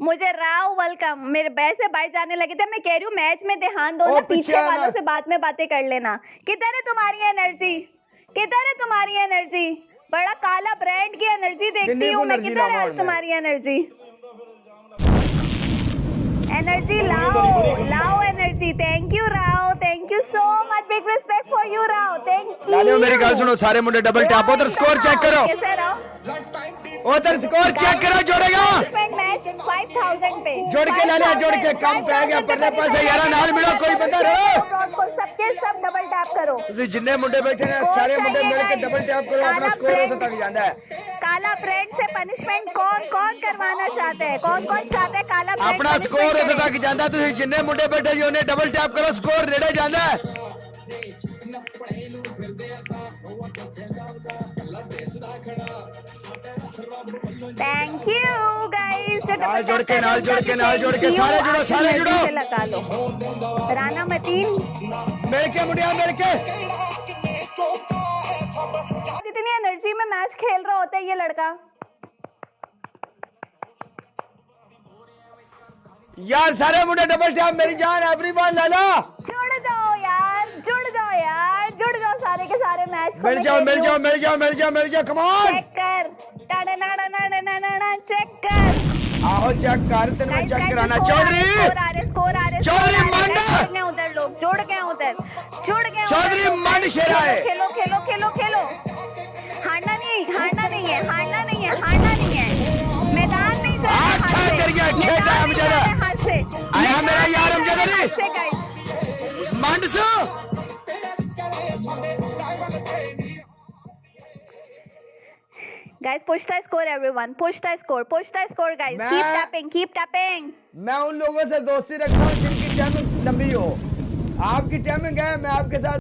मुझे राव वेलकम। मेरे वैसे भाई जाने लगे थे। मैं कह रही हूँ मैच में ध्यान दो ना, पीछे वालों से बाद में बातें कर लेना। किधर है तुम्हारी एनर्जी? किधर है तुम्हारी एनर्जी? बड़ा काला ब्रांड की एनर्जी देखती हूँ मैं। किधर है तुम्हारी एनर्जी? एनर्जी लाओ, लाओ energy. Thank you Rao, thank you so much. Big respect for you Rao, thank you. लालियो मेरी गल सुनो, सारे मुंडे डबल टैप। उधर स्कोर चेक करो, कैसे राव? उधर स्कोर चेक करो। जोड़ेगा मैच 5000 पे जोड़ के लालिया, जोड़ के कम पे आ गया। परले पासे यारा नाल मिलो, कोई बंदा रहो। सबके सब डबल टैप करो। ਤੁਸੀਂ जिन्ने मुंडे बैठे हैं सारे मुंडे मिलके डबल टैप करो, अपना स्कोर उधर तक जाता है। काला ब्रेड से पनिशमेंट कौन कौन करवाना चाहते हैं? कौन कौन चाहते हैं काला ब्रेड? अपना स्कोर उधर तक जाता है। ਤੁਸੀਂ जिन्ने मुंडे बैठे जी उन्हें डबल टैप करो, स्कोर नेड़े जाता है। Thank you guys. नाल जोड़ के नाल जोड़ के नाल जोड़ के सारे जुड़ो, सारे जुड़ो। लगा लो राना मतीन मिल के मुंडिया मिल के। इतनी एनर्जी में मैच खेल रहा होता है ये लड़का। यार सारे मुंडे डबल टैप, मेरी जान एवरीवन लाला। जुड़ जाओ यार, जुड़ जाओ यार, जुड़ जाओ सारे के सारे मैच। मिल जाओ मिल जाओ मिल जाओ मिल जाओ मिल जाओ, कम ऑन। चेक कर, टाड़ा नाड़ा नाड़ा नाड़ा चेक कर। आओ चेक कर, तेरे में चेक कराना। चौधरी चौधरी मंड उधर लोग जुड़ गए, उधर जुड़ गए। चौधरी मंड शेरा है। खेलो खेलो खेलो खेलो। हारना नहीं, हारना नहीं है, हारना नहीं है, हारना नहीं है। मैदान नहीं से आया मेरा यार अमजद अली मंड सो। Guys, push the score everyone. Push the score. Push the score guys. Keep tapping. Keep tapping. मैं उन लोगों से दोस्ती रखता हूँ जिनकी टाइमिंग लंबी हो। आपकी टाइमिंग है, मैं आपके साथ